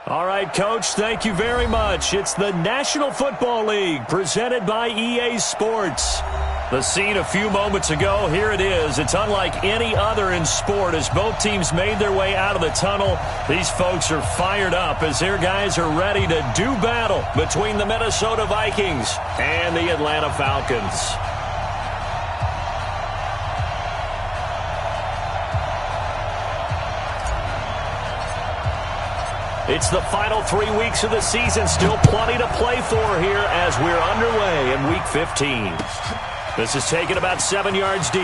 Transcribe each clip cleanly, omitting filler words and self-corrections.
All right, Coach, thank you very much. It's the National Football League presented by EA Sports. The scene a few moments ago, here it is. It's unlike any other in sport as both teams made their way out of the tunnel. These folks are fired up as their guys are ready to do battle between the Minnesota Vikings and the Atlanta Falcons. It's the final 3 weeks of the season. Still plenty to play for here as we're underway in Week 15. This is taken about 7 yards deep.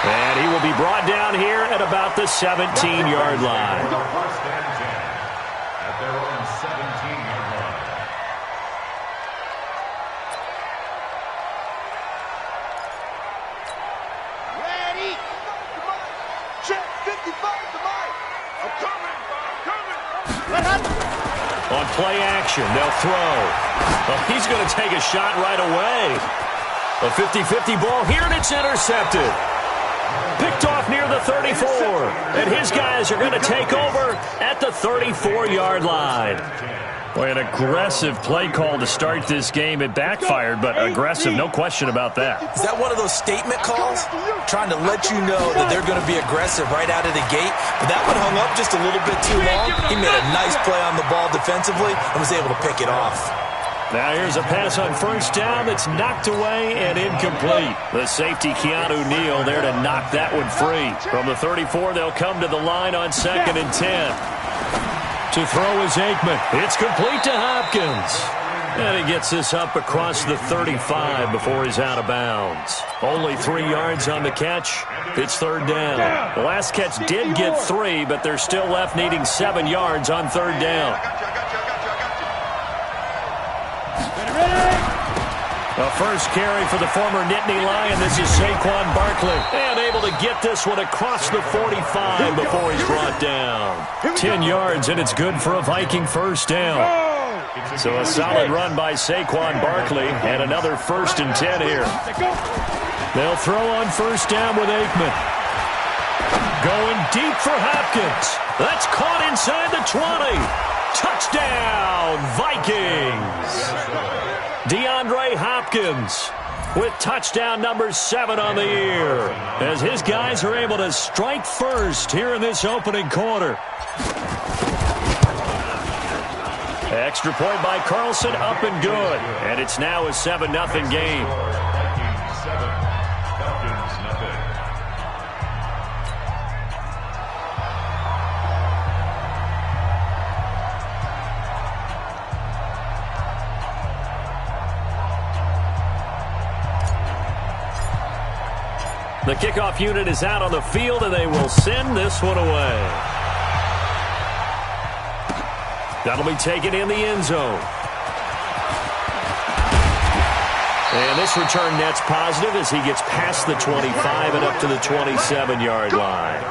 And he will be brought down here at about the 17-yard line. First and 10 at their own 17-yard line. Ready? Check 55 to Mike. I'm coming. On play action, they'll throw. Well, he's going to take a shot right away. A 50-50 ball here, and it's intercepted. Picked off near the 34. And his guys are going to take over at the 34-yard line. Boy, an aggressive play call to start this game. It backfired, but aggressive, no question about that. Is that one of those statement calls? Trying to let you know that they're going to be aggressive right out of the gate. But that one hung up just a little bit too long. He made a nice play on the ball defensively and was able to pick it off. Now here's a pass on first down that's knocked away and incomplete. The safety, Keanu Neal, there to knock that one free. From the 34, they'll come to the line on 2nd and 10. To throw is Aikman. It's complete to Hopkins. And he gets this up across the 35 before he's out of bounds. Only 3 yards on the catch. It's 3rd down. The last catch did get 3, but they're still left needing 7 yards on 3rd down. The first carry for the former Nittany Lion. This is Saquon Barkley. And able to get this one across the 45 before he's brought down. 10 yards, and it's good for a Viking first down. So a solid run by Saquon Barkley, and another 1st and 10 here. They'll throw on first down with Aikman. Going deep for Hopkins. That's caught inside the 20. Touchdown, Vikings. DeAndre Hopkins with touchdown number 7 on the year as his guys are able to strike first here in this opening quarter. Extra point by Carlson, up and good. And it's now a 7-0 game. Vikings 7, Falcons nothing. The kickoff unit is out on the field, and they will send this one away. That'll be taken in the end zone. And this return net's positive as he gets past the 25 and up to the 27-yard line.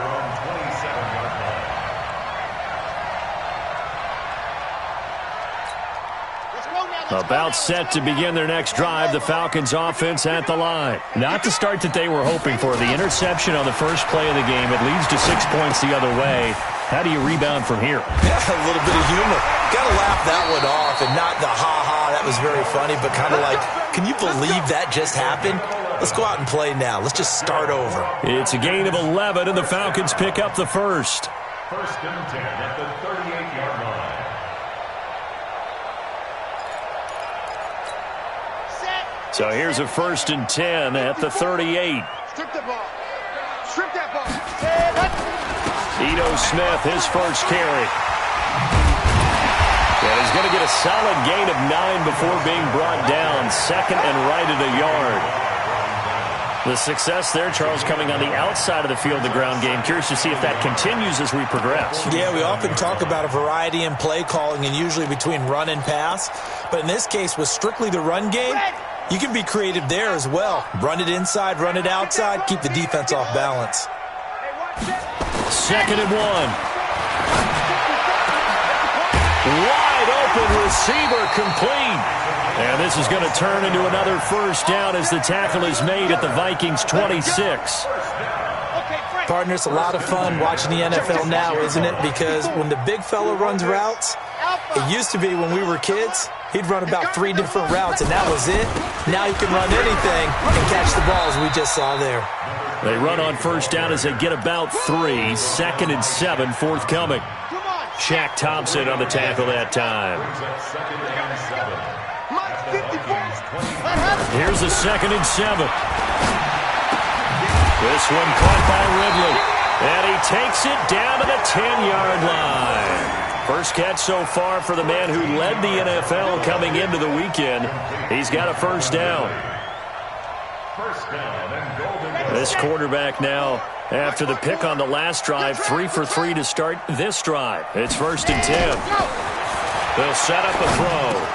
About set to begin their next drive, the Falcons offense at the line. Not the start that they were hoping for. The interception on the first play of the game, it leads to 6 points the other way. How do you rebound from here? Yeah, a little bit of humor. Got to laugh that one off, and not the ha-ha, that was very funny, but kind of like, can you believe that just happened? Let's go out and play now. Let's just start over. It's a gain of 11, and the Falcons pick up the first. 1st and 10 at the 38-yard line. So here's a 1st and 10 at the 38. Strip the ball. Strip that ball. Ito Smith, his first carry. And he's going to get a solid gain of 9 before being brought down. 2nd and right at a yard. The success there, Charles, coming on the outside of the field, the ground game. Curious to see if that continues as we progress. Yeah, we often talk about a variety in play calling and usually between run and pass. But in this case, with strictly the run game, you can be creative there as well. Run it inside, run it outside, keep the defense off balance. 2nd and 1. Wide open receiver complete. And this is going to turn into another first down as the tackle is made at the Vikings 26. Okay, Partner, it's a lot of fun watching the NFL now, isn't it? Because when the big fella runs routes, it used to be when we were kids, he'd run about 3 different routes, and that was it. Now he can run anything and catch the balls we just saw there. They run on first down as they get about 3. 2nd and 7 forthcoming. Shaq Thompson on the tackle that time. Here's the 2nd and 7. This one caught by Ridley. And he takes it down to the 10-yard line. First catch so far for the man who led the NFL coming into the weekend. He's got a first down. This quarterback now, after the pick on the last drive, 3 for 3 to start this drive. It's 1st and 10. They'll set up a throw.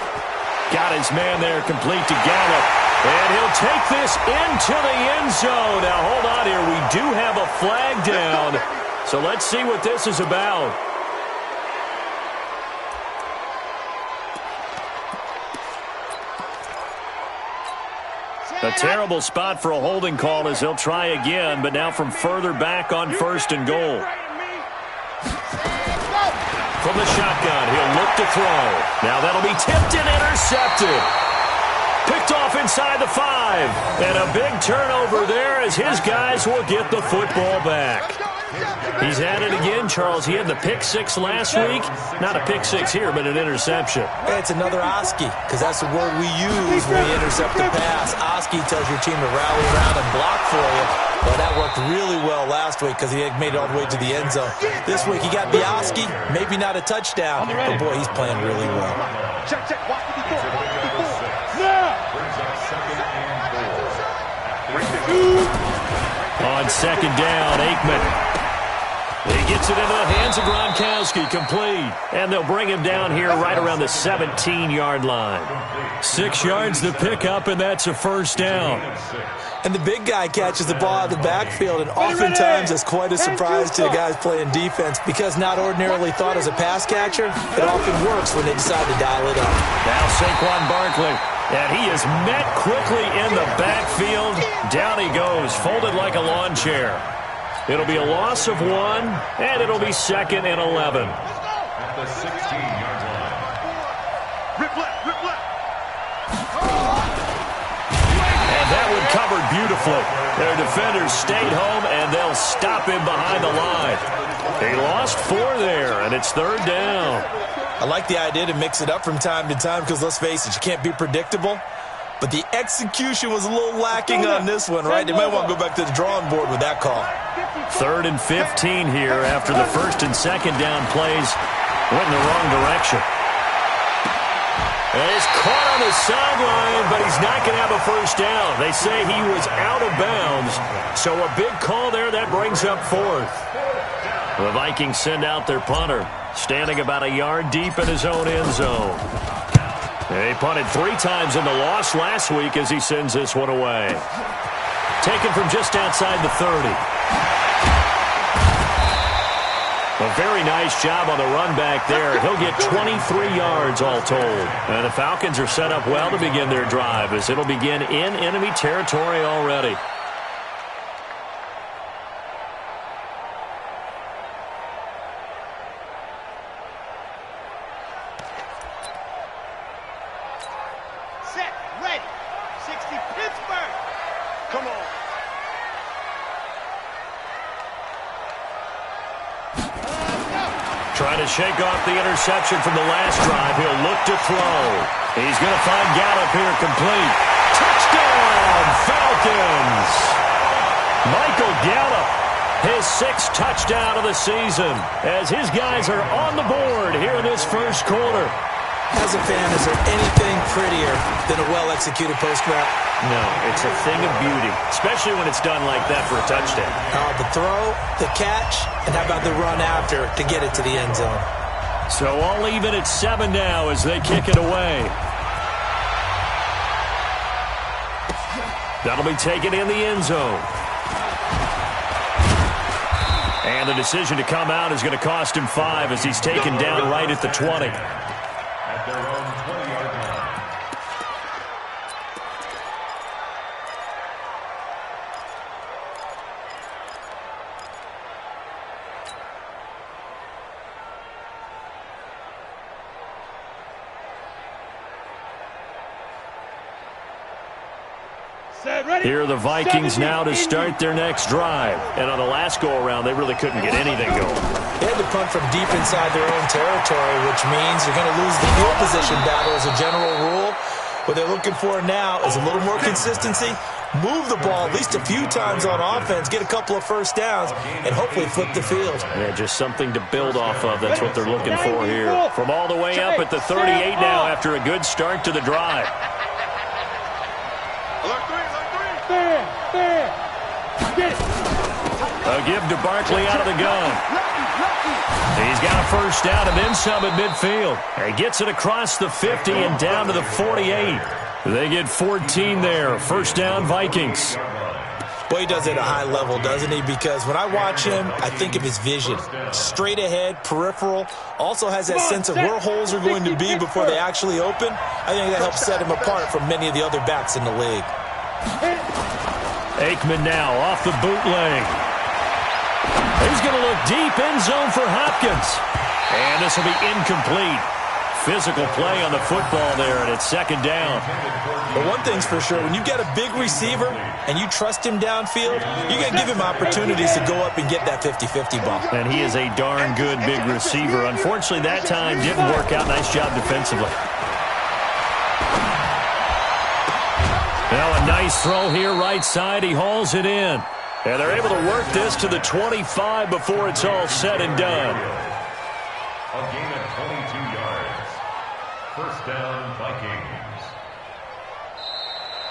Got his man there, complete to Gallup. And he'll take this into the end zone. Now, hold on here. We do have a flag down. So let's see what this is about. A terrible spot for a holding call as they'll try again, but now from further back on 1st and goal. From the shotgun, he'll look to throw. Now that'll be tipped and intercepted. Picked off inside the 5. And a big turnover there as his guys will get the football back. He's at it again, Charles. He had the pick 6 last week. Not a pick 6 here, but an interception. It's another Oski, because that's the word we use when we intercept the pass. Oski tells your team to rally around and block for you. Well, that worked really well last week because he made it all the way to the end zone. This week he got the Oski, maybe not a touchdown, but boy, he's playing really well. Check. Watch the before. On 2nd down, Aikman. He gets it into the hands of Gronkowski, complete. And they'll bring him down here right around the 17-yard line. 6 yards to pick up, and that's a first down. And the big guy catches the ball out of the backfield, and oftentimes it's quite a surprise to the guys playing defense because not ordinarily thought as a pass catcher, it often works when they decide to dial it up. Now Saquon Barkley, and he is met quickly in the backfield. Down he goes, folded like a lawn chair. It'll be a loss of 1, and it'll be 2nd and 11. At the 16-yard line. Rip left. And that one covered beautifully. Their defenders stayed home, and they'll stop him behind the line. He lost 4 there, and it's 3rd down. I like the idea to mix it up from time to time because, let's face it, you can't be predictable. But the execution was a little lacking on this one, right? They might want to go back to the drawing board with that call. 3rd and 15 here after the 1st and 2nd down plays went in the wrong direction. And he's caught on the sideline, but he's not going to have a first down. They say he was out of bounds, so a big call there that brings up 4th. The Vikings send out their punter, standing about a yard deep in his own end zone. He punted 3 times in the loss last week as he sends this one away. Taken from just outside the 30. A very nice job on the run back there. He'll get 23 yards all told. And the Falcons are set up well to begin their drive as it'll begin in enemy territory already. Set. Ready. 60 Pittsburgh. Come on. Trying to shake off the interception from the last drive. He'll look to throw. He's going to find Gallup here complete. Touchdown, Falcons! Michael Gallup, his 6th touchdown of the season, as his guys are on the board here in this first quarter. As a fan, is there anything prettier than a well-executed post route? No, it's a thing of beauty, especially when it's done like that for a touchdown. The throw, the catch, and how about the run after to get it to the end zone? So all even at 7 now as they kick it away. That'll be taken in the end zone. And the decision to come out is going to cost him 5 as he's taken down right at the 20. At their own 20-yard line. Here are the Vikings now to start their next drive. And on the last go-around, they really couldn't get anything going. They had to punt from deep inside their own territory, which means you're going to lose the field position battle as a general rule. What they're looking for now is a little more consistency, move the ball at least a few times on offense, get a couple of first downs, and hopefully flip the field. Yeah, just something to build off of. That's what they're looking for here. From all the way up at the 38 now after a good start to the drive. A give to Barkley out of the gun. He's got a first down and then some at midfield. He gets it across the 50 and down to the 48. They get 14 there. First down, Vikings. Well, he does it at a high level, doesn't he? Because when I watch him, I think of his vision. Straight ahead, peripheral. Also has that sense of where holes are going to be before they actually open. I think that helps set him apart from many of the other backs in the league. Aikman now off the bootleg. He's going to look deep, end zone for Hopkins. And this will be incomplete. Physical play on the football there, and it's second down. But one thing's for sure, when you've got a big receiver and you trust him downfield, you're going to give him opportunities to go up and get that 50-50 ball. And he is a darn good big receiver. Unfortunately, that time didn't work out. Nice job defensively. Now a nice throw here, right side. He hauls it in. And they're able to work this to the 25 before it's all said and done. A gain of 22 yards. First down, Vikings.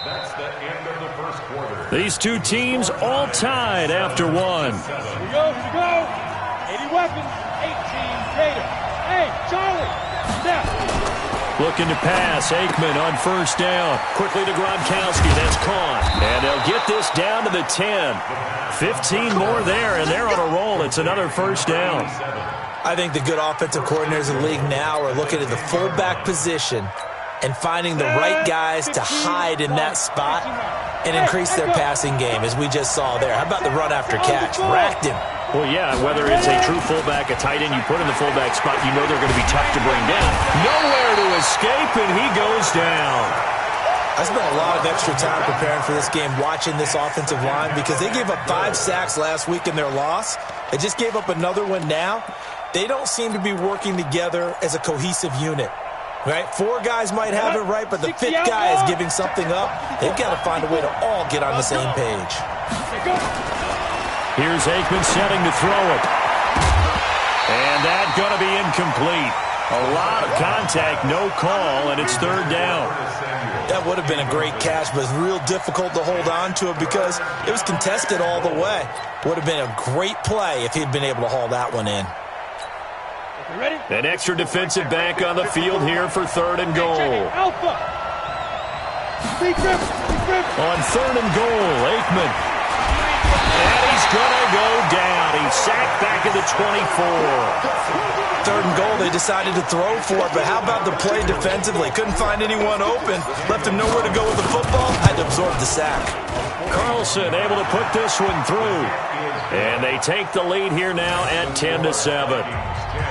That's the end of the first quarter. These two teams all tied after one. Here we go. 80 weapons, 18 Tatum. Hey, Charlie, step. Looking to pass. Aikman on first down. Quickly to Gronkowski. That's caught. And they'll get this down to the 10. 15 more there, and they're on a roll. It's another first down. I think the good offensive coordinators in the league now are looking at the fullback position and finding the right guys to hide in that spot and increase their passing game, as we just saw there. How about the run after catch? Racked him. Well, yeah, whether it's a true fullback, a tight end you put in the fullback spot, you know they're going to be tough to bring down. Nowhere to escape, and he goes down. I spent a lot of extra time preparing for this game, watching this offensive line, because they gave up 5 sacks last week in their loss. They just gave up another one now. They don't seem to be working together as a cohesive unit. Right? 4 guys might have it right, but the 5th guy is giving something up. They've got to find a way to all get on the same page. Here's Aikman setting to throw it. And that's going to be incomplete. A lot of contact, no call, and it's third down. That would have been a great catch, but it's real difficult to hold on to it because it was contested all the way. Would have been a great play if he'd been able to haul that one in. An extra defensive back on the field here for third and goal. On third and goal, Aikman. And he's going to go down. He's sacked back at the 24. Third and goal, they decided to throw for it, but how about the play defensively? Couldn't find anyone open. Left him nowhere to go with the football. Had to absorb the sack. Carlson able to put this one through. And they take the lead here now at 10-7.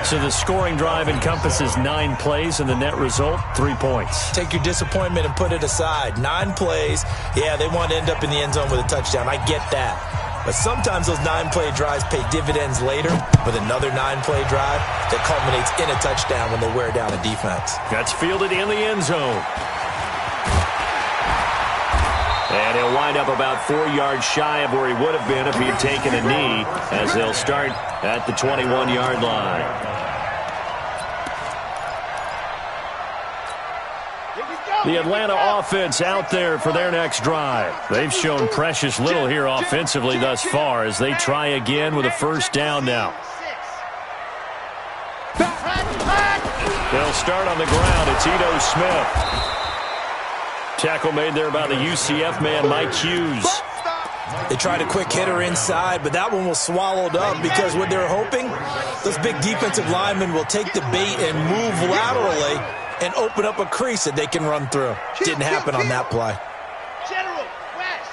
So the scoring drive encompasses 9 plays, and the net result, 3 points. Take your disappointment and put it aside. 9 plays. Yeah, they want to end up in the end zone with a touchdown. I get that. But sometimes those 9-play drives pay dividends later with another 9-play drive that culminates in a touchdown when they wear down a defense. That's fielded in the end zone. And he'll wind up about 4 yards shy of where he would have been if he had taken a knee, as they'll start at the 21-yard line. The Atlanta offense out there for their next drive. They've shown precious little here offensively thus far as they try again with a first down now. They'll start on the ground. It's Ito Smith. Tackle made there by the UCF man, Mike Hughes. They tried a quick hitter inside, but that one was swallowed up because what they're hoping, those big defensive linemen will take the bait and move laterally and open up a crease that they can run through. Didn't happen on that play. General, West.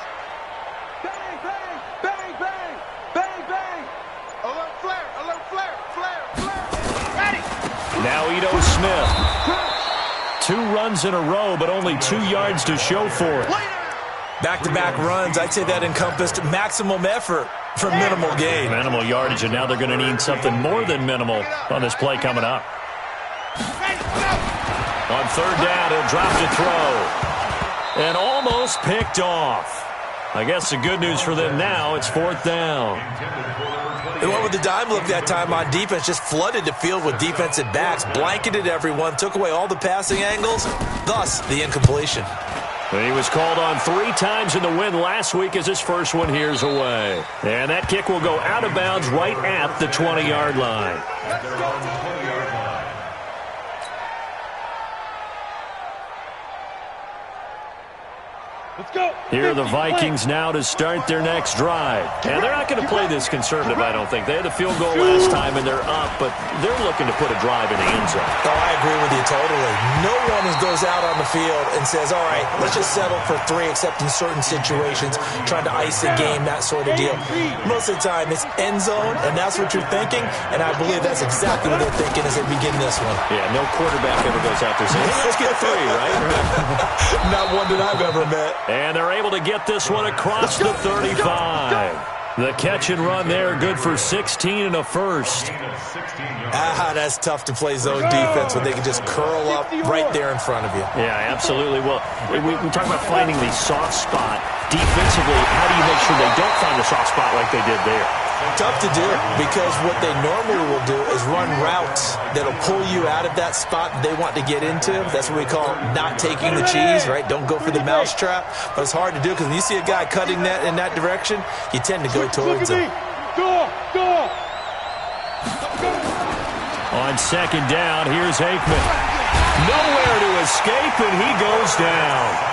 Bang, bang, bang, bang, bang, bang. Alert flare, flare. Ready. Now Ito Smith. 2 runs in a row, but only 2 yards to show for it. Back-to-back runs, I'd say that encompassed maximum effort for minimal gain. Minimal yardage, and now they're going to need something more than minimal on this play coming up. On third down, he'll drop to throw. And almost picked off. I guess the good news for them now, it's fourth down. They went with the dime look that time on defense, just flooded the field with defensive backs, blanketed everyone, took away all the passing angles, thus the incompletion. He was called on 3 times in the win last week as his first one here's away. And that kick will go out of bounds right at the 20-yard line. Let's go. Here are the Vikings now to start their next drive. And they're not going to play this conservative, I don't think. They had a field goal last time, and they're up, but they're looking to put a drive in the end zone. Oh, I agree with you totally. No one goes out on the field and says, all right, let's just settle for 3, except in certain situations, trying to ice a game, that sort of deal. Most of the time, it's end zone, and that's what you're thinking, and I believe that's exactly what they're thinking as they begin this one. Yeah, no quarterback ever goes out there saying, hey, let's get 3, right? Not one that I've ever met. And they're able to get this one across the 35. The catch and run there, good for 16 and a first. That's tough to play zone defense when they can just curl up right there in front of you. Yeah, absolutely. Well, we talk about finding the soft spot. Defensively, how do you make sure they don't find the soft spot like they did there? Tough to do, because what they normally will do is run routes that'll pull you out of that spot they want to get into. That's what we call not taking the cheese, right? Don't go for the mousetrap. But it's hard to do, because when you see a guy cutting that in that direction, you tend to go towards him. On second down, here's Aikman. Nowhere to escape, and he goes down.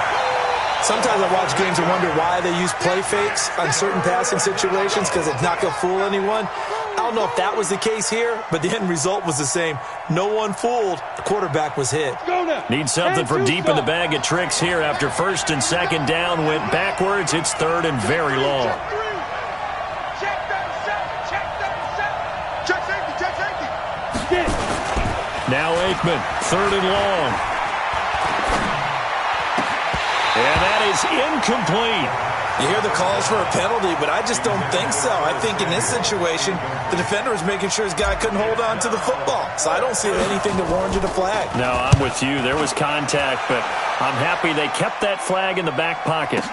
Sometimes I watch games and wonder why they use play fakes on certain passing situations, because it's not going to fool anyone. I don't know if that was the case here, but the end result was the same. No one fooled. The quarterback was hit. Need something from deep in the bag of tricks here after first and second down went backwards. It's third and very long. Now Aikman, third and long. And that is incomplete. You hear the calls for a penalty, but I just don't think so. I think in this situation, the defender is making sure his guy couldn't hold on to the football. So I don't see anything that warranted a flag. No, I'm with you. There was contact, but I'm happy they kept that flag in the back pocket.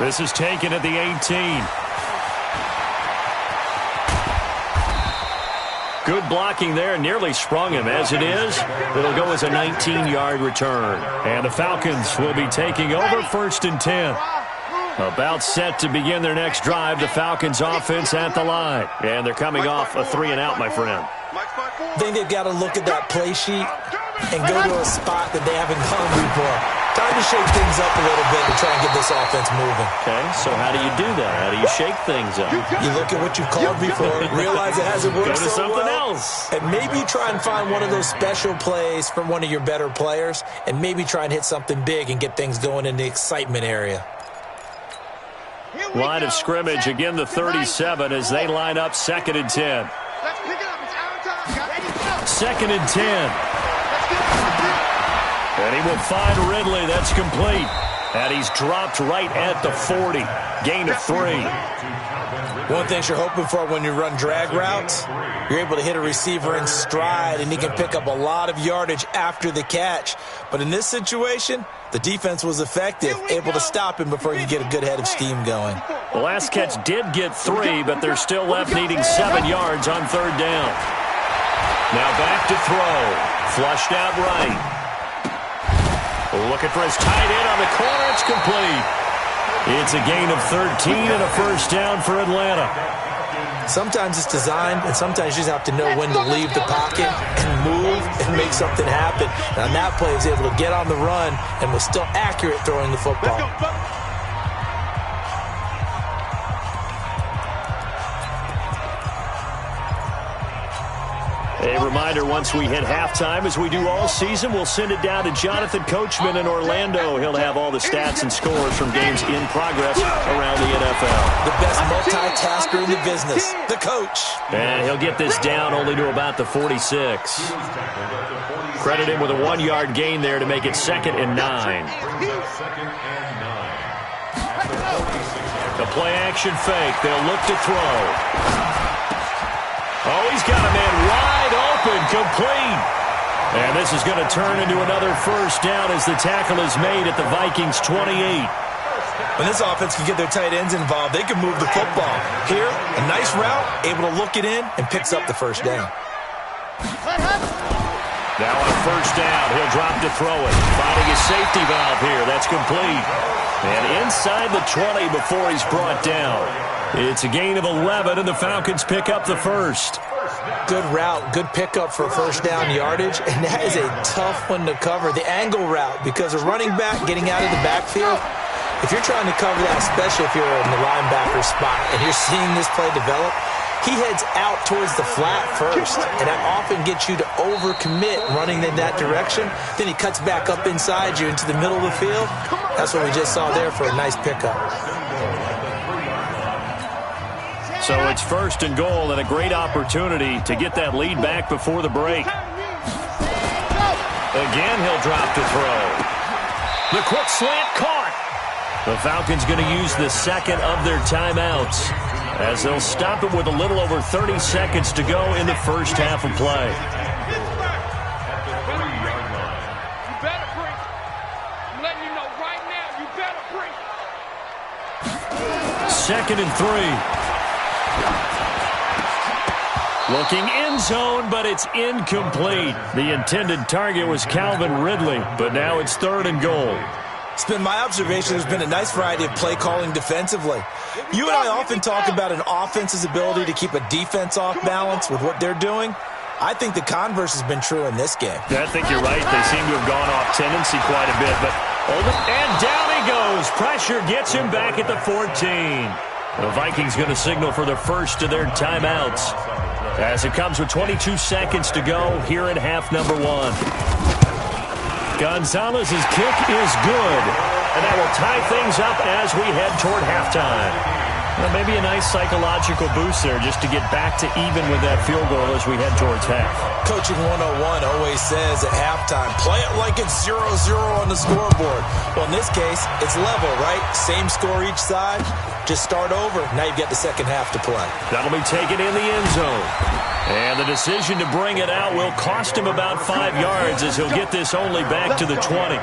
This is taken at the 18. Good blocking there, nearly sprung him. As it is, it'll go as a 19-yard return. And the Falcons will be taking over first and 10. About set to begin their next drive, the Falcons offense at the line. And they're coming off a 3-and-out, my friend. I think they've got to look at that play sheet and go to a spot that they haven't gone before. Time to shake things up a little bit to try and get this offense moving. Okay, so how do you do that? How do you shake things up? You look at what you've called before, realize it hasn't worked go to so something well, else. and maybe try and find one of those special plays from one of your better players, and maybe try and hit something big and get things going in the excitement area. Line of scrimmage, again the 37 as they line up second and 10. Second and 10. And he will find Ridley. That's complete. And he's dropped right at the 40. Gain of 3. One thing you're hoping for when you run drag routes, you're able to hit a receiver in stride, and he can pick up a lot of yardage after the catch. But in this situation, the defense was effective, able to stop him before you get a good head of steam going. The last catch did get 3, but they're still left needing 7 yards on third down. Now back to throw. Flushed out right. Looking for his tight end on the corner. It's complete. It's a gain of 13 and a first down for Atlanta. Sometimes it's designed, and sometimes you just have to know when to leave the pocket and move and make something happen. And on that play, he was able to get on the run and was still accurate throwing the football. A reminder, once we hit halftime, as we do all season, we'll send it down to Jonathan Coachman in Orlando. He'll have all the stats and scores from games in progress around the NFL. The best multitasker in the business, the coach. And he'll get this down only to about the 46. Credit him with a 1-yard gain there to make it 2nd and 9. The play-action fake. They'll look to throw. Oh, he's got a man wide open, complete. And this is going to turn into another first down as the tackle is made at the Vikings' 28. When this offense can get their tight ends involved, they can move the football. Here, a nice route, able to look it in, and picks up the first down. Now on first down, he'll drop to throw it. Finding his safety valve here. That's complete. And inside the 20 before he's brought down. It's a gain of 11, and the Falcons pick up the first. Good route, good pickup for first down yardage, and that is a tough one to cover. The angle route, because a running back getting out of the backfield, if you're trying to cover that, especially if you're in the linebacker spot and you're seeing this play develop, he heads out towards the flat first, and that often gets you to overcommit running in that direction. Then he cuts back up inside you into the middle of the field. That's what we just saw there for a nice pickup. So it's first and goal and a great opportunity to get that lead back before the break. Again, he'll drop to throw. The quick slant caught. The Falcons going to use the second of their timeouts as they'll stop it with a little over 30 seconds to go in the first half of play. You better bring. I'm letting you know right now, you better bring. 2nd and 3. Looking end zone, but it's incomplete. The intended target was Calvin Ridley, but now it's 3rd and goal. It's been my observation there's been a nice variety of play calling defensively. You and I often talk about an offense's ability to keep a defense off balance with what they're doing. I think the converse has been true in this game. I think you're right. They seem to have gone off tendency quite a bit. And down he goes. Pressure gets him back at the 14. The Vikings going to signal for the first of their timeouts as it comes with 22 seconds to go here in half number 1. Gonzalez's kick is good, and that will tie things up as we head toward halftime. Well, maybe a nice psychological boost there just to get back to even with that field goal as we head towards half. Coaching 101 always says at halftime, play it like it's 0-0 on the scoreboard. Well, in this case, it's level, right? Same score each side. Just start over. Now you've got the second half to play. That'll be taken in the end zone. And the decision to bring it out will cost him about 5 yards as he'll get this only back to the 20.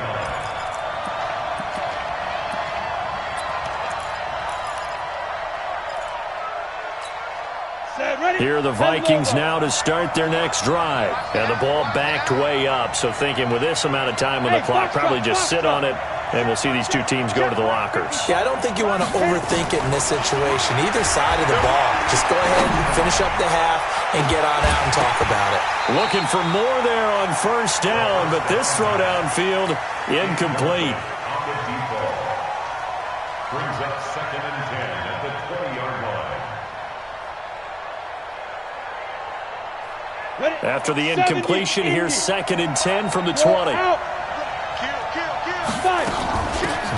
Here are the Vikings now to start their next drive. And the ball backed way up, so thinking with this amount of time on the clock, probably just sit on it, and we'll see these two teams go to the lockers. Yeah, I don't think you want to overthink it in this situation. Either side of the ball. Just go ahead and finish up the half and get on out and talk about it. Looking for more there on first down, but this throw downfield incomplete. Brings up 2nd and 10 at the 20-yard line. After the incompletion, here's 2nd and 10 from the 20.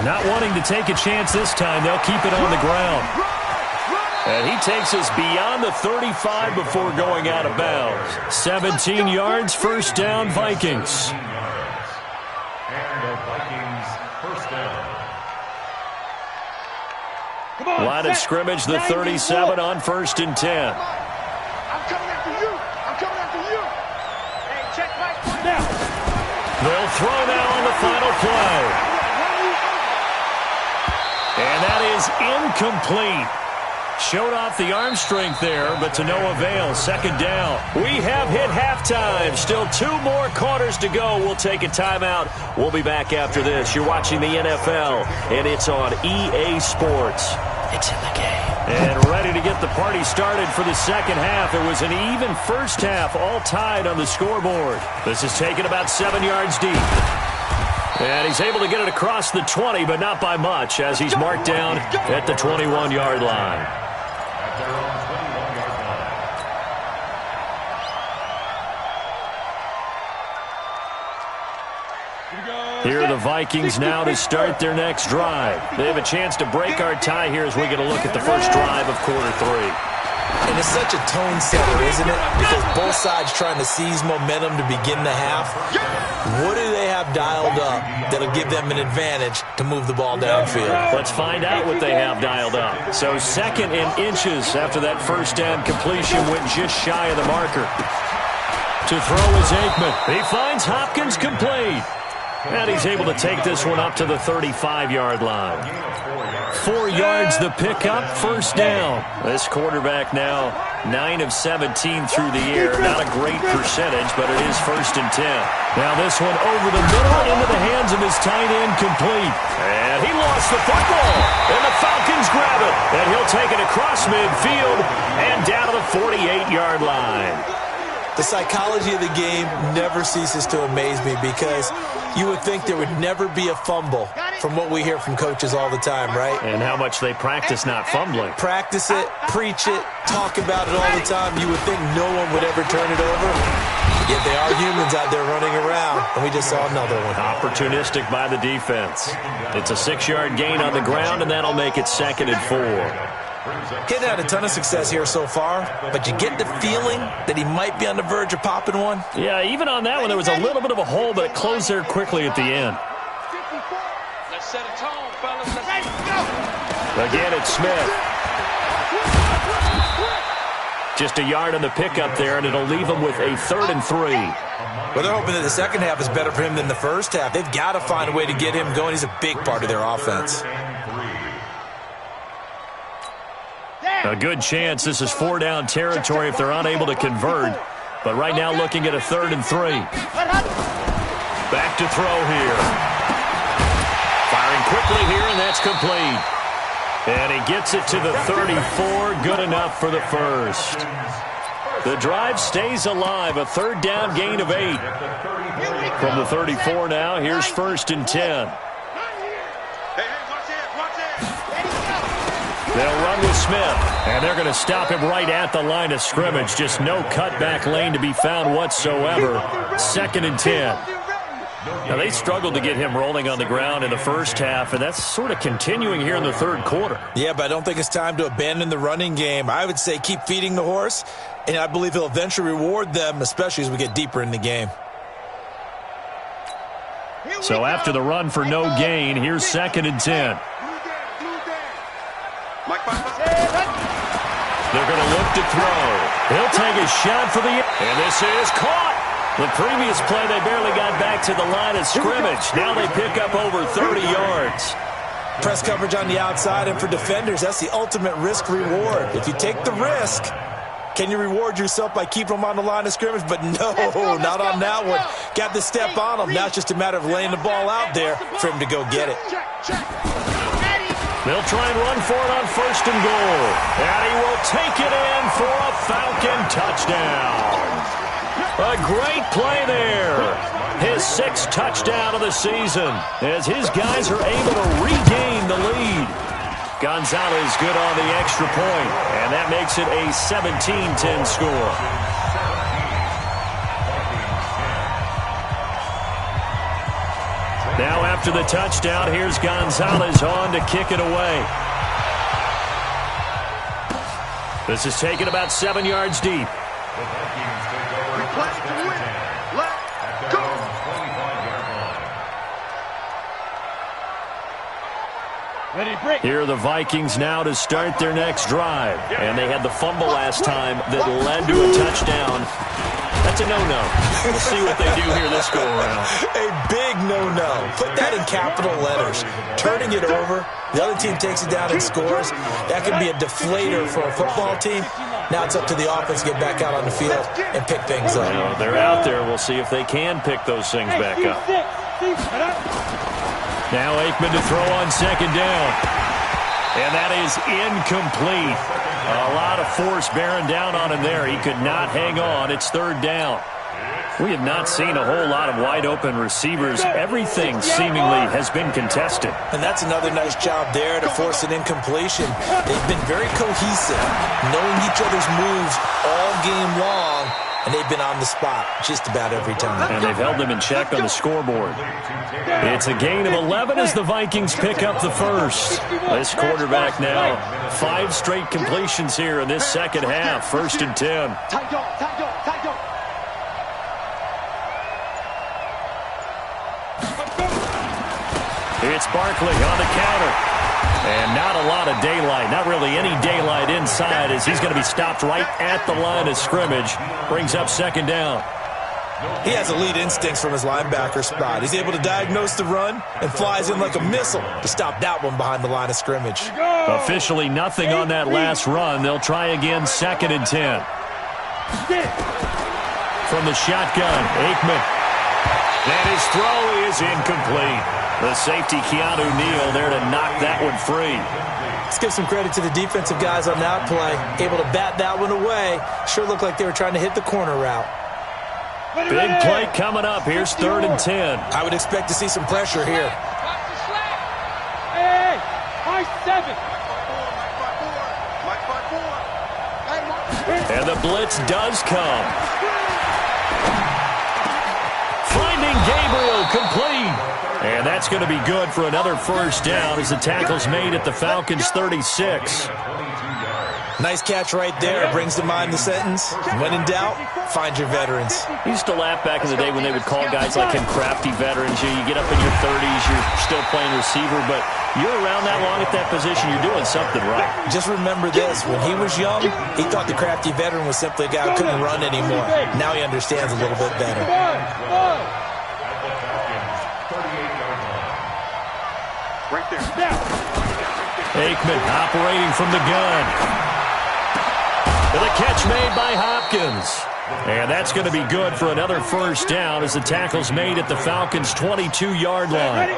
Not wanting to take a chance this time, they'll keep it on the ground. And he takes us beyond the 35 before going out of bounds. 17 yards, first down, Vikings. And the Vikings first down. Line of scrimmage, the 37 on 1st and 10. I'm coming after you. I'm coming after you. Hey, check my now. They'll throw now on the final play. And that is incomplete. Showed off the arm strength there, but to no avail. 2nd down. We have hit halftime. Still 2 more quarters to go. We'll take a timeout. We'll be back after this. You're watching the NFL, and it's on EA Sports. It's in the game. And ready to get the party started for the second half. It was an even first half, all tied on the scoreboard. This is taken about 7 yards deep. And he's able to get it across the 20, but not by much, as he's marked down at the 21-yard line. At their own 21-yard line. Here are the Vikings now to start their next drive. They have a chance to break our tie here as we get a look at the first drive of quarter 3. And it's such a tone setter, isn't it? Because both sides trying to seize momentum to begin the half. What do they have have dialed up that'll give them an advantage to move the ball downfield? Let's find out what they have dialed up. So 2nd and inches after that first down completion went just shy of the marker. To throw is Aikman. He finds Hopkins complete. And he's able to take this one up to the 35-yard line. 4 yards the pickup, first down. This quarterback now 9 of 17 through the air. Not a great percentage, but it is 1st and 10. Now this one over the middle into the hands of his tight end, complete. And he lost the football. And the Falcons grab it. And he'll take it across midfield and down to the 48-yard line. The psychology of the game never ceases to amaze me because you would think there would never be a fumble from what we hear from coaches all the time, right? And how much they practice not fumbling. Practice it, preach it, talk about it all the time. You would think no one would ever turn it over. Yet they are humans out there running around, and we just saw another one. Opportunistic by the defense. It's a 6-yard gain on the ground, and that'll make it 2nd and 4. He's had a ton of success here so far, but you get the feeling that he might be on the verge of popping one. Yeah, even on that one, there was a little bit of a hole, but it closed there quickly at the end. Let's set a tone, fellas. Again, it's Smith. Just a yard on the pickup there, and it'll leave him with a 3rd and 3. Well, they're hoping that the second half is better for him than the first half. They've got to find a way to get him going. He's a big part of their offense. A good chance this is 4-down territory if they're unable to convert. But right now looking at a 3rd and 3. Back to throw here. Firing quickly here, and that's complete. And he gets it to the 34. Good enough for the first. The drive stays alive. A 3rd down gain of 8. From the 34 now, here's 1st and 10. They'll run with Smith, and they're going to stop him right at the line of scrimmage. Just no cutback lane to be found whatsoever. 2nd and 10. Now, they struggled to get him rolling on the ground in the first half, and that's sort of continuing here in the 3rd quarter. Yeah, but I don't think it's time to abandon the running game. I would say keep feeding the horse, and I believe he'll eventually reward them, especially as we get deeper in the game. So after the run for no gain, here's 2nd and 10. They're going to look to throw. He'll take a shot for the... And this is caught. The previous play, they barely got back to the line of scrimmage. Now they pick up over 30 yards. Press coverage on the outside, and for defenders, that's the ultimate risk-reward. If you take the risk, can you reward yourself by keeping them on the line of scrimmage? But no, not on that one. Got the step on them. Now it's just a matter of laying the ball out there for him to go get it. They'll try and run for it on 1st and goal. And he will take it in for a Falcon touchdown. A great play there. His 6th touchdown of the season as his guys are able to regain the lead. Gonzalez good on the extra point, and that makes it a 17-10 score. Now after the touchdown, here's Gonzalez on to kick it away. This is taken about 7 yards deep. Here are the Vikings now to start their next drive. And they had the fumble last time that led to a touchdown. That's a no-no. We'll see what they do here this go-around. A big no-no. Put that in capital letters. Turning it over, the other team takes it down and scores. That could be a deflator for a football team. Now it's up to the offense to get back out on the field and pick things up. Well, they're out there. We'll see if they can pick those things back up. Now Aikman to throw on 2nd down. And that is incomplete. A lot of force bearing down on him there. He could not hang on. It's 3rd down. We have not seen a whole lot of wide-open receivers. Everything seemingly has been contested. And that's another nice job there to force an incompletion. They've been very cohesive, knowing each other's moves all game long, and they've been on the spot just about every time. And they've held them in check on the scoreboard. It's a gain of 11 as the Vikings pick up the first. This quarterback now, 5 straight completions here in this second half. 1st and 10. It's Barkley on the counter. And not a lot of daylight, not really any daylight inside, as he's going to be stopped right at the line of scrimmage. Brings up second down. He has elite instincts from his linebacker spot. He's able to diagnose the run and flies in like a missile to stop that one behind the line of scrimmage. Officially nothing on that last run. They'll try again, 2nd and 10. From the shotgun, Aikman. And his throw is incomplete. The safety, Keanu Neal, there to knock that one free. Let's give some credit to the defensive guys on that play. Able to bat that one away. Sure looked like they were trying to hit the corner route. Big play coming up. Here's 3rd and 10. I would expect to see some pressure here. Hey, high 7. And the blitz does come. Finding Gabriel, complete. And that's going to be good for another first down as the tackle's made at the Falcons' 36. Nice catch right there. Brings to mind the sentence, when in doubt, find your veterans. I used to laugh back in the day when they would call guys like him crafty veterans. You get up in your 30s, you're still playing receiver, but you're around that long at that position, you're doing something right. Just remember this. When he was young, he thought the crafty veteran was simply a guy who couldn't run anymore. Now he understands a little bit better. Right there. Aikman operating from the gun. The catch made by Hopkins. And that's going to be good for another first down as the tackle's made at the Falcons' 22-yard line.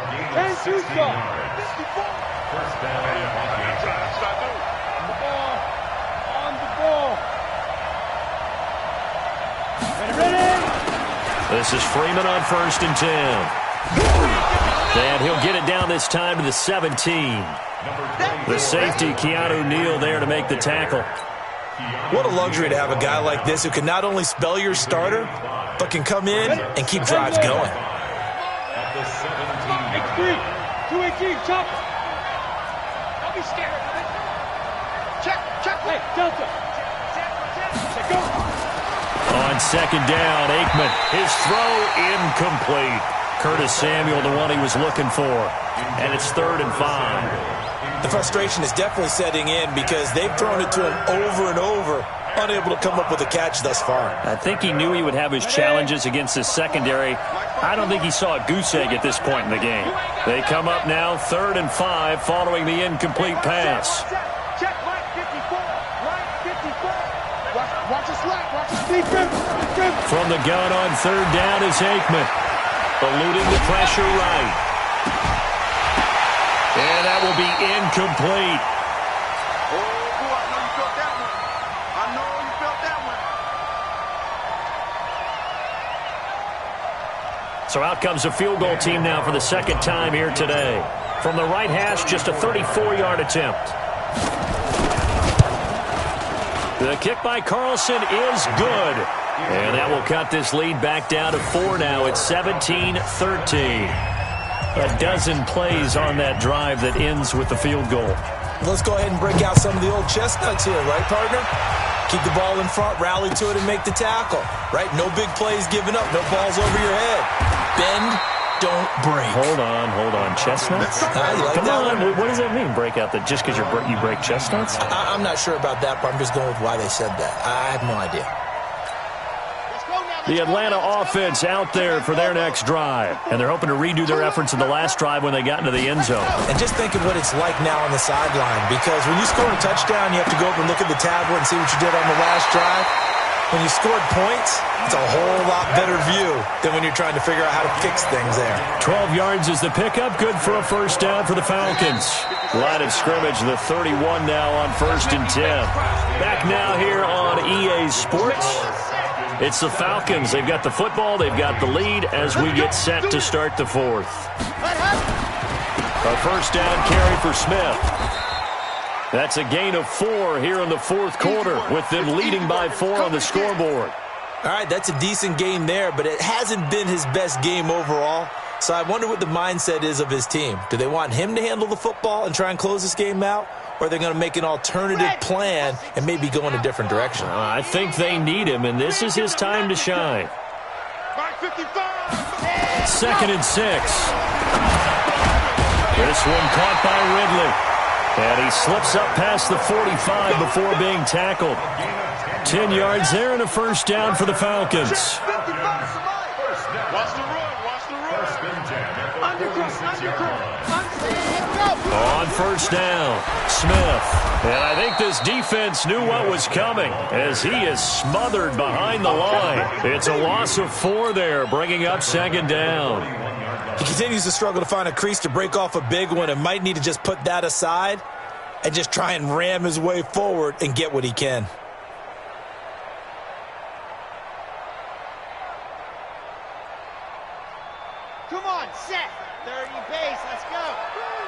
This is Freeman on 1st and 10. And he'll get it down this time to the 17. The safety, Keanu Neal, there to make the tackle. What a luxury to have a guy like this who can not only spell your starter, but can come in and keep drives going. X3, 218, chop. Don't be scared. Check. Hey, Delta. Go. On 2nd down, Aikman. His throw incomplete. Curtis Samuel, the one he was looking for. And it's 3rd and 5. The frustration is definitely setting in because they've thrown it to him over and over, unable to come up with a catch thus far. I think he knew he would have his challenges against his secondary. I don't think he saw a goose egg at this point in the game. They come up now, 3rd and 5, following the incomplete pass. Check, right 54. Right 54. Watch the slack. Watch the defense. From the gun on 3rd down is Aikman. Eluding the pressure right. And that will be incomplete. Oh, boy, I know you felt that one. I know you felt that one. So out comes a field goal team now for the 2nd time here today. From the right hash, just a 34-yard attempt. The kick by Carlson is good. And that will cut this lead back down to 4 now. It's 17-13. A dozen plays on that drive that ends with the field goal. Let's go ahead and break out some of the old chestnuts here, right, partner? Keep the ball in front, rally to it, and make the tackle, right? No big plays given up, no balls over your head. Bend, don't break. Hold on. Chestnuts? You like Come that on, one? what does that mean, break out? That just because you break chestnuts? I'm not sure about that, but I'm just going with why they said that. I have no idea. The Atlanta offense out there for their next drive. And they're hoping to redo their efforts in the last drive when they got into the end zone. And just think of what it's like now on the sideline, because when you score a touchdown, you have to go up and look at the tablet and see what you did on the last drive. When you scored points, it's a whole lot better view than when you're trying to figure out how to fix things there. 12 yards is the pickup. Good for a first down for the Falcons. Line of scrimmage, the 31 now on 1st and 10. Back now here on EA Sports. It's the Falcons. They've got the football. They've got the lead as we get set to start the 4th. A first down carry for Smith. That's a gain of 4 here in the 4th quarter with them leading by 4 on the scoreboard. All right, that's a decent game there, but it hasn't been his best game overall. So I wonder what the mindset is of his team. Do they want him to handle the football and try and close this game out? Or are they going to make an alternative plan and maybe go in a different direction? I think they need him, and this is his time to shine. 2nd and 6. This one caught by Ridley. And he slips up past the 45 before being tackled. 10 yards there and a first down for the Falcons. Watch the run. Watch the run. On first down, Smith. And I think this defense knew what was coming as he is smothered behind the line. It's a loss of 4 there, bringing up second down. He continues to struggle to find a crease to break off a big one and might need to just put that aside and just try and ram his way forward and get what he can. Come on, set. 30 base, let's go.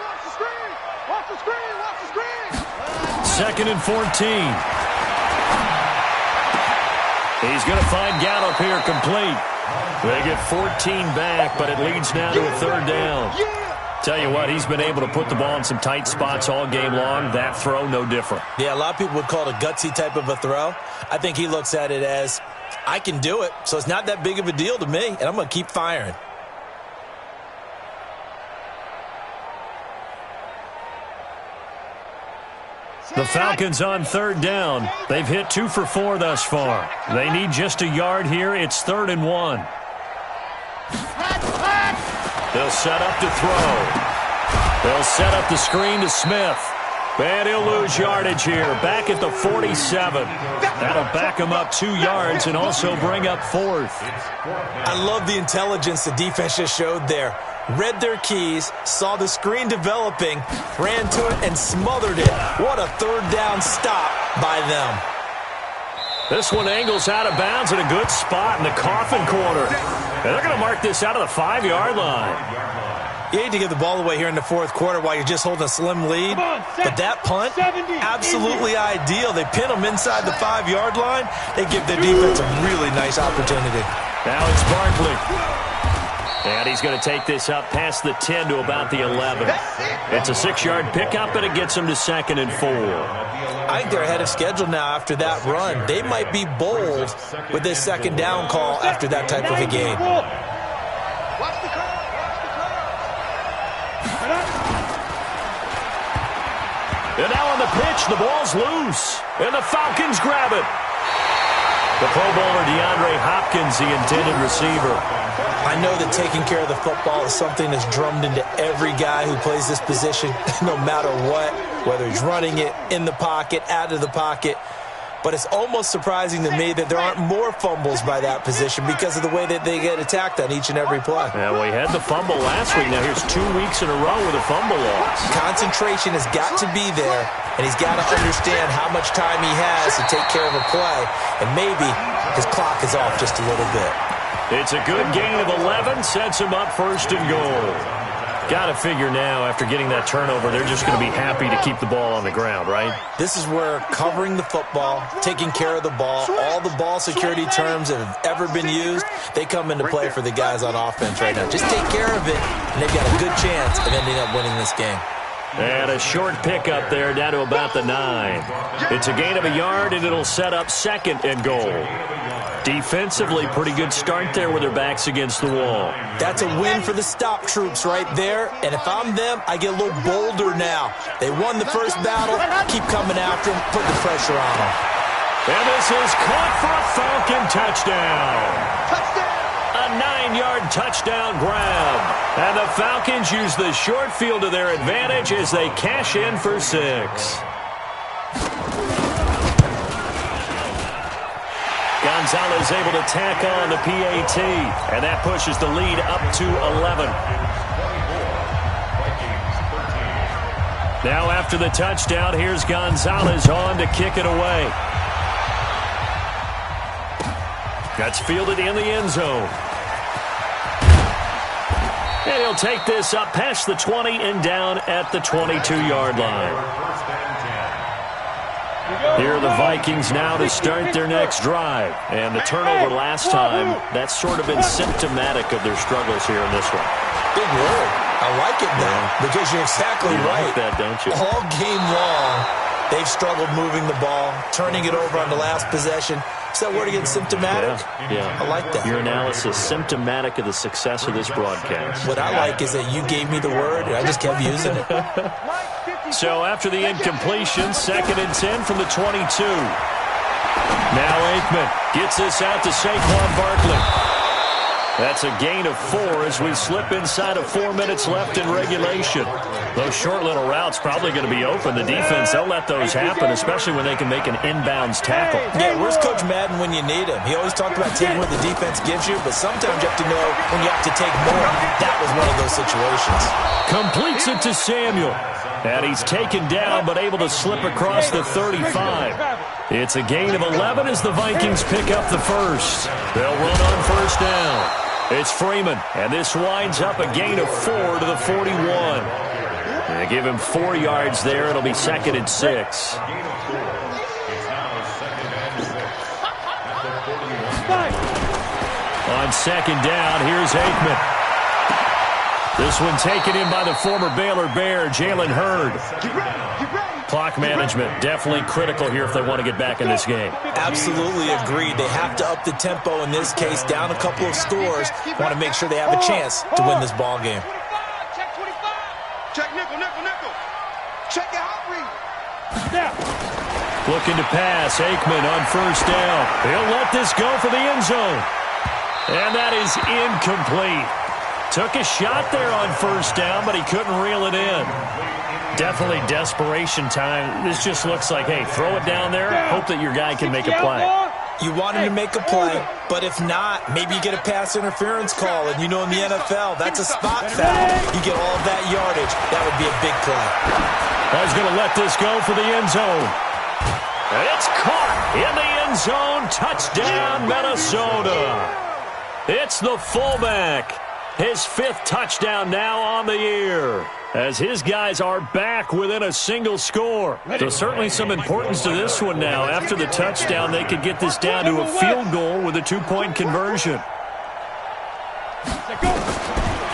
Watch the screen. Watch the screen. Watch the screen. Second and 14. He's going to find Gallup here complete. They get 14 back, but it leads now to a third down. Tell you what, he's been able to put the ball in some tight spots all game long. That throw, no different. Yeah, a lot of people would call it a gutsy type of a throw. I think he looks at it as, I can do it, so it's not that big of a deal to me, and I'm going to keep firing. The Falcons on third down. They've hit 2 for 4 thus far. They need just a yard here. It's 3rd and 1. They'll set up to throw. They'll set up the screen to Smith. And he'll lose yardage here. Back at the 47. That'll back him up 2 yards and also bring up 4th. I love the intelligence the defense just showed there. Read their keys, saw the screen developing, ran to it, and smothered it. What a third down stop by them. This one angles out of bounds in a good spot in the coffin corner. And they're going to mark this out of the 5-yard line. You hate to give the ball away here in the 4th quarter while you're just holding a slim lead. But that punt, absolutely ideal. They pin them inside the 5-yard line. They give their defense a really nice opportunity. Now it's Barkley. And he's going to take this up past the 10 to about the 11. It's a 6-yard pickup, and it gets him to 2nd and 4. I think they're ahead of schedule now after that run. They might be bold with this 2nd down call after that type of a game. Watch the curve. And now on the pitch, the ball's loose. And the Falcons grab it. The Pro Bowler DeAndre Hopkins, the intended receiver. I know that taking care of the football is something that's drummed into every guy who plays this position, no matter what, whether he's running it, in the pocket, out of the pocket. But it's almost surprising to me that there aren't more fumbles by that position because of the way that they get attacked on each and every play. Yeah, well, he had the fumble last week. Now here's 2 weeks in a row with a fumble loss. Concentration has got to be there, and he's got to understand how much time he has to take care of a play, and maybe his clock is off just a little bit. It's a good gain of 11, sets him up 1st and goal. Got to figure now, after getting that turnover, they're just going to be happy to keep the ball on the ground, right? This is where covering the football, taking care of the ball, all the ball security terms that have ever been used, they come into play for the guys on offense right now. Just take care of it, and they've got a good chance of ending up winning this game. And a short pickup there down to about the 9. It's a gain of a yard, and it'll set up 2nd and goal. Defensively, pretty good start there with their backs against the wall. That's a win for the stop troops right there. And if I'm them, I get a little bolder now. They won the first battle. Keep coming after them. Put the pressure on them. And this is caught for a Falcon touchdown. A 9-yard touchdown grab. And the Falcons use the short field to their advantage as they cash in for 6. Gonzalez able to tack on the PAT, and that pushes the lead up to 11. Now after the touchdown, here's Gonzalez on to kick it away. That's fielded in the end zone. And he'll take this up past the 20 and down at the 22-yard line. Here are the Vikings now to start their next drive. And the turnover last time, that's sort of been symptomatic of their struggles here in this one. Big word. I like it, though, because you're exactly right. You like that, don't you? All game long, They've struggled moving the ball, turning it over on the last possession. Is that word again, symptomatic? Yeah. I like that. Your analysis, symptomatic of the success of this broadcast. What I like is that you gave me the word, and I just kept using it. So after the incompletion, 2nd and 10 from the 22. Now Aikman gets this out to Saquon Barkley. That's a gain of 4 as we slip inside of 4 minutes left in regulation. Those short little routes probably going to be open. The defense, they'll let those happen, especially when they can make an inbounds tackle. Yeah, where's Coach Madden when you need him? He always talked about taking what the defense gives you, but sometimes you have to know when you have to take more. That was one of those situations. Completes it to Samuel. And he's taken down, but able to slip across the 35. It's a gain of 11 as the Vikings pick up the first. They'll run on first down. It's Freeman, and this winds up a gain of 4 to the 41. They give him 4 yards there. It'll be 2nd and 6. On 2nd down, here's Aikman. This one taken in by the former Baylor Bear, Jalen Hurd. Clock management, definitely critical here if they want to get back in this game. Absolutely agreed. They have to up the tempo in this case, down a couple of scores. Want to make sure they have a chance to win this ball game. Check 25. Check nickel, nickel, nickel. Check your hot read. Snap. Looking to pass, Aikman on first down. He'll let this go for the end zone. And that is incomplete. Took a shot there on first down, but he couldn't reel it in. Definitely desperation time. This just looks like, hey, throw it down there, hope that your guy can make a play. You want him to make a play, but if not, maybe you get a pass interference call, and you know in the NFL, that's a spot foul. You get all of that yardage. That would be a big play. He's going to let this go for the end zone. It's caught in the end zone. Touchdown, Minnesota. It's the fullback. His 5th touchdown now on the year, as his guys are back within a single score. So certainly some importance to this one now. After the touchdown, they could get this down to a field goal with a 2-point conversion.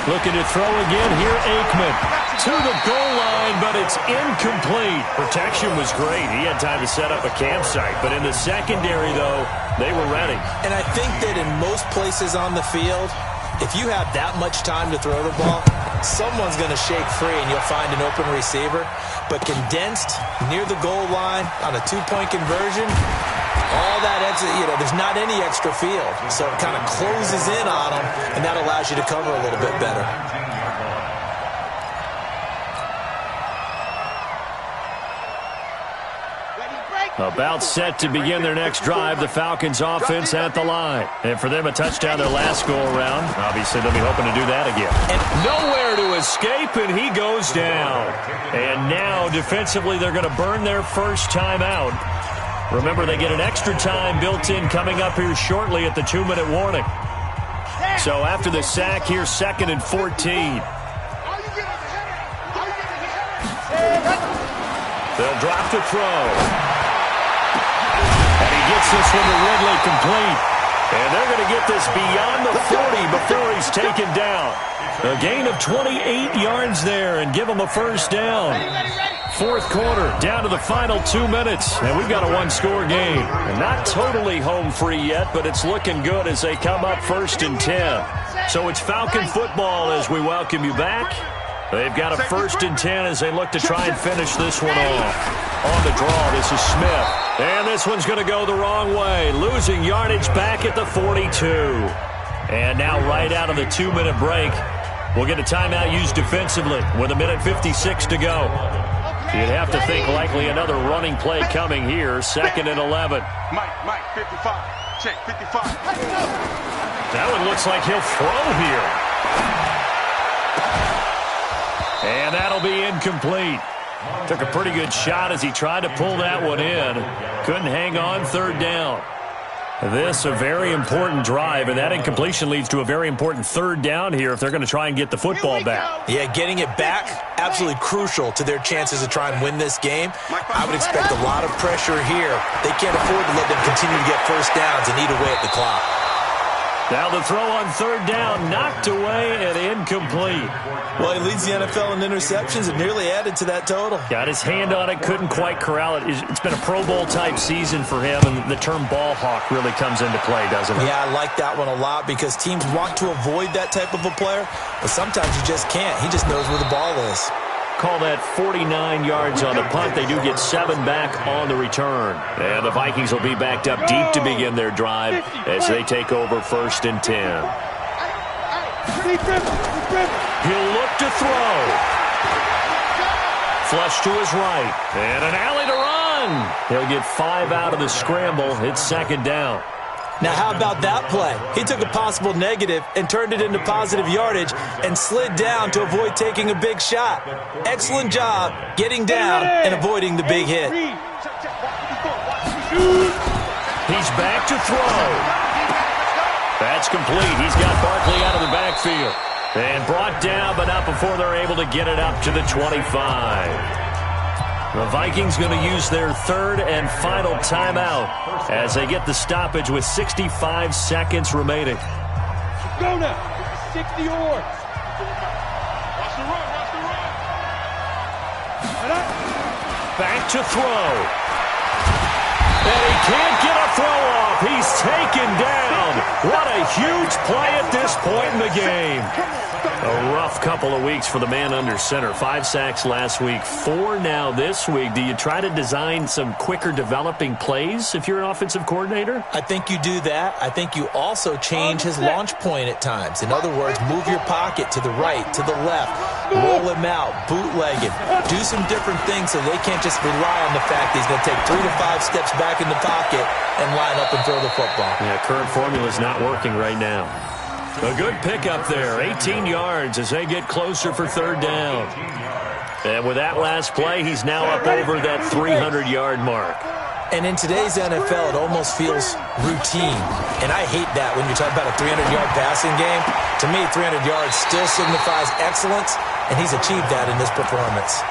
Looking to throw again here, Aikman. To the goal line, but it's incomplete. Protection was great. He had time to set up a campsite, but in the secondary, though, they were ready. And I think that in most places on the field, if you have that much time to throw the ball, someone's going to shake free and you'll find an open receiver. But condensed near the goal line on a 2-point conversion, all that extra, there's not any extra field. So it kind of closes in on them, and that allows you to cover a little bit better. About set to begin their next drive, the Falcons offense at the line. And for them, a touchdown their last go-around. Obviously, they'll be hoping to do that again. And nowhere to escape, and he goes down. And now, defensively, they're going to burn their first time out. Remember, they get an extra time built in coming up here shortly at the 2-minute warning. So after the sack, here's 2nd and 14. They'll drop the throw. Gets this one to Ridley complete. And they're going to get this beyond the 40 before he's taken down. A gain of 28 yards there and give him a first down. 4th quarter, down to the final 2 minutes. And we've got a 1-score game. And not totally home free yet, but it's looking good as they come up 1st and 10. So it's Falcon football as we welcome you back. They've got a 1st and 10 as they look to try and finish this one off. On the draw, this is Smith. And this one's going to go the wrong way. Losing yardage back at the 42. And now right out of the 2-minute break, we'll get a timeout used defensively with 1:56 to go. You'd have to think likely another running play coming here. 2nd and 11. Mike, 55. Check, 55. That one looks like he'll throw here. And that'll be incomplete. Took a pretty good shot as he tried to pull that one in. Couldn't hang on 3rd down. This a very important drive, and that incompletion leads to a very important 3rd down here if they're going to try and get the football back. Yeah, getting it back, absolutely crucial to their chances to try and win this game. I would expect a lot of pressure here. They can't afford to let them continue to get first downs and eat away at the clock. Now the throw on third down, knocked away and incomplete. Well, he leads the NFL in interceptions and nearly added to that total. Got his hand on it, couldn't quite corral it. It's been a Pro Bowl-type season for him, and the term ball hawk really comes into play, doesn't it? Yeah, I like that one a lot because teams want to avoid that type of a player, but sometimes you just can't. He just knows where the ball is. Call that 49 yards on the punt. They do get 7 back on the return. And the Vikings will be backed up deep to begin their drive as they take over 1st and 10. He'll look to throw. Flush to his right. And an alley to run. He'll get 5 out of the scramble. It's 2nd down. Now, how about that play? He took a possible negative and turned it into positive yardage and slid down to avoid taking a big shot. Excellent job getting down and avoiding the big hit. He's back to throw. That's complete. He's got Barkley out of the backfield. And brought down, but not before they're able to get it up to the 25. The Vikings going to use their 3rd and final timeout as they get the stoppage with 65 seconds remaining. Go now. 60 yards. Watch the run. Watch the run. Back to throw. And he can't get a throw off. He's taken down. What a huge play at this point in the game. A rough couple of weeks for the man under center. 5 sacks last week, 4 now this week. Do you try to design some quicker developing plays if you're an offensive coordinator? I think you do that. I think you also change his launch point at times. In other words, move your pocket to the right, to the left, roll him out, bootleg him. Do some different things so they can't just rely on the fact that he's going to take 3 to 5 steps back in the pocket and line up and throw the football. Yeah, current formula is not working right now. A good pickup there, 18 yards as they get closer for 3rd down. And with that last play, he's now up over that 300-yard mark. And in today's NFL, it almost feels routine. And I hate that when you talk about a 300-yard passing game. To me, 300 yards still signifies excellence, and he's achieved that in this performance.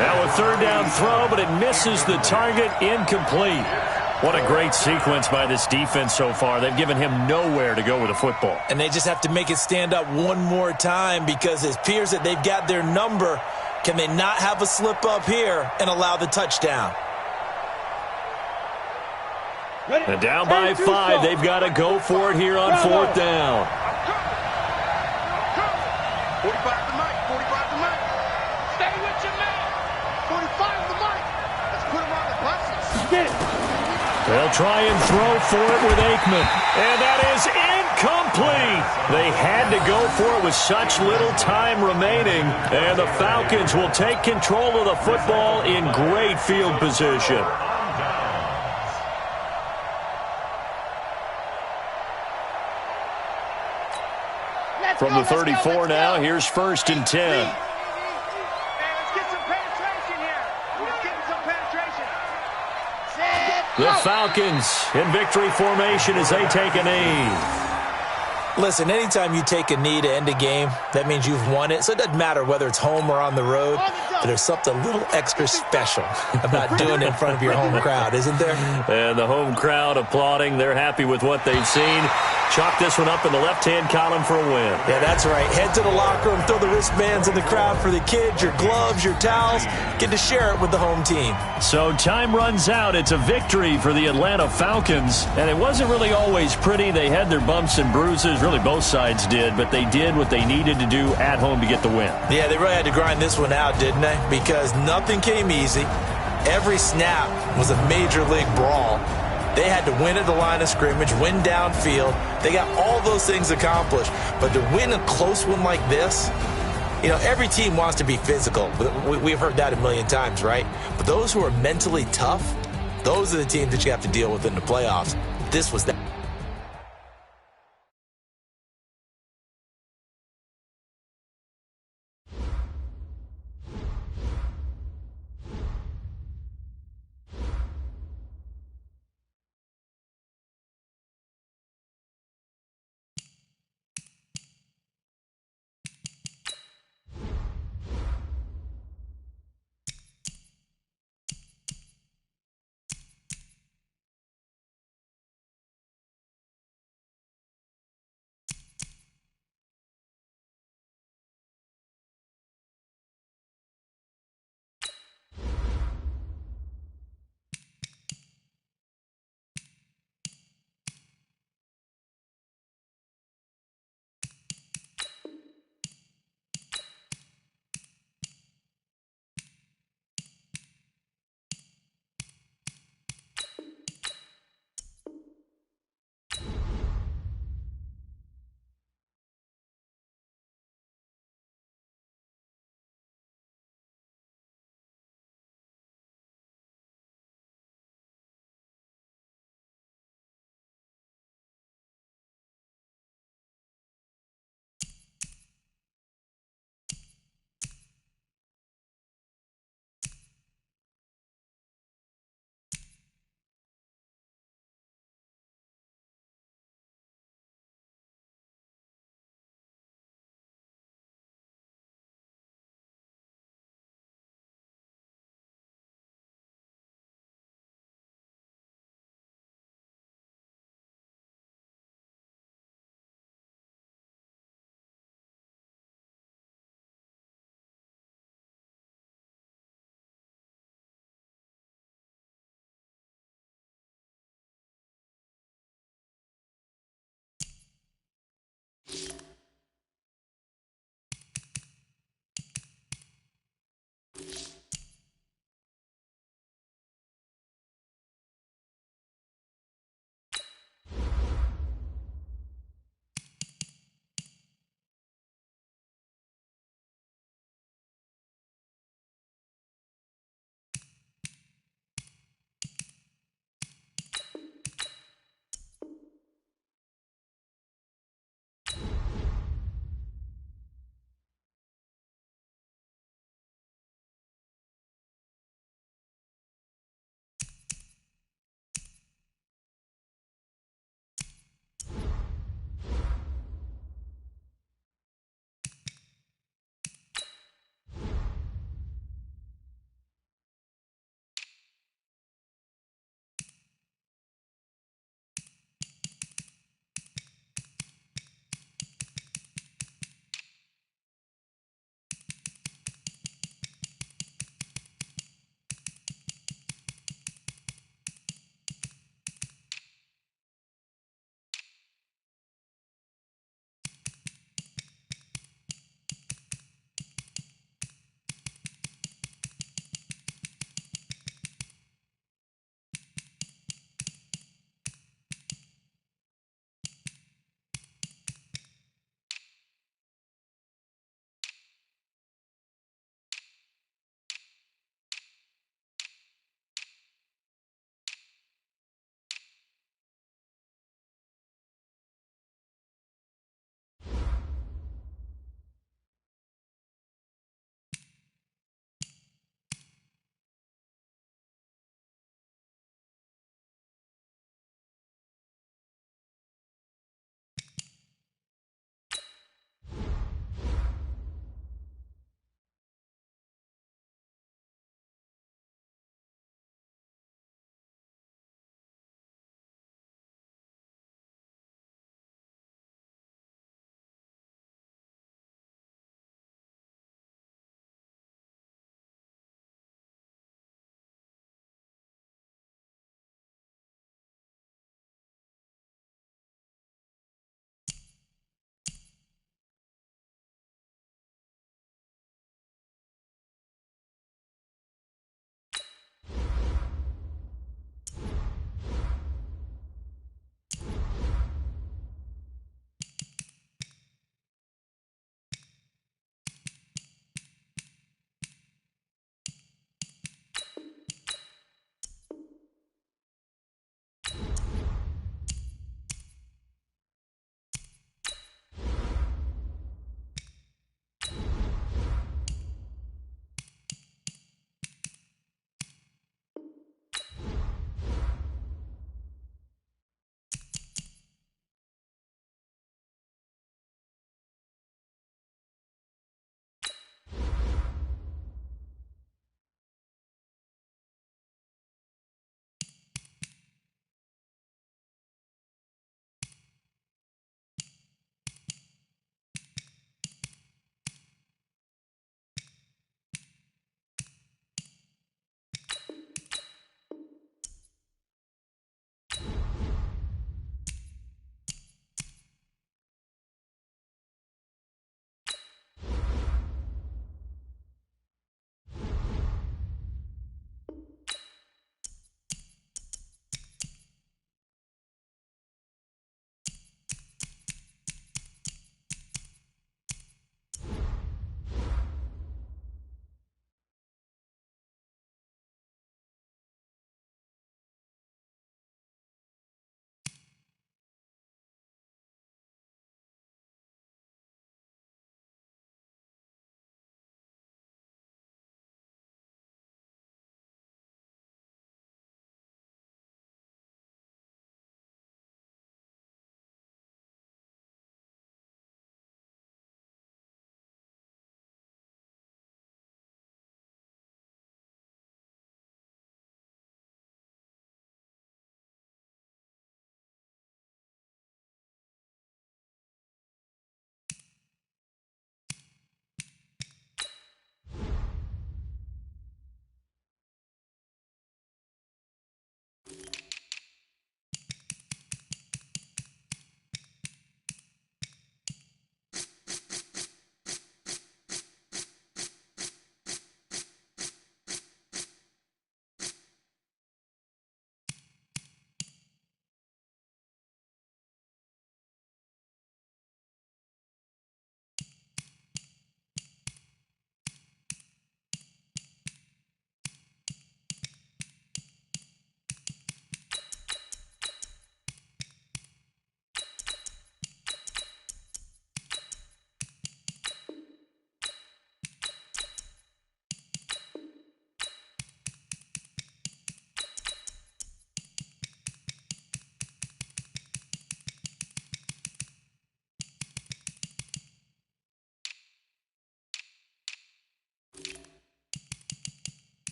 Now a 3rd down throw, but it misses the target, incomplete. What a great sequence by this defense so far. They've given him nowhere to go with the football. And they just have to make it stand up one more time because it appears that they've got their number. Can they not have a slip up here and allow the touchdown? And down by 5, they've got to go for it here on 4th down. 45 to Mike. 45 to Mike. Stay with your man. 45 to Mike. Let's put him on the buses. Get it. They'll try and throw for it with Aikman. And that is incomplete. They had to go for it with such little time remaining. And the Falcons will take control of the football in great field position. From the 34 now, here's 1st and 10. Let's get some penetration here. Let's get some penetration. The Falcons in victory formation as they take a knee. Listen, anytime you take a knee to end a game, that means you've won it. So it doesn't matter whether it's home or on the road, but there's something a little extra special about doing it in front of your home crowd, isn't there? And the home crowd applauding. They're happy with what they've seen. Chalk this one up in the left-hand column for a win. Yeah, that's right. Head to the locker room, throw the wristbands in the crowd for the kids, your gloves, your towels. Get to share it with the home team. So time runs out. It's a victory for the Atlanta Falcons. And it wasn't really always pretty. They had their bumps and bruises. Really, both sides did. But they did what they needed to do at home to get the win. Yeah, they really had to grind this one out, didn't they? Because nothing came easy. Every snap was a major league brawl. They had to win at the line of scrimmage, win downfield. They got all those things accomplished. But to win a close one like this, you know, every team wants to be physical. We've heard that a million times, right? But those who are mentally tough, those are the teams that you have to deal with in the playoffs. This was that.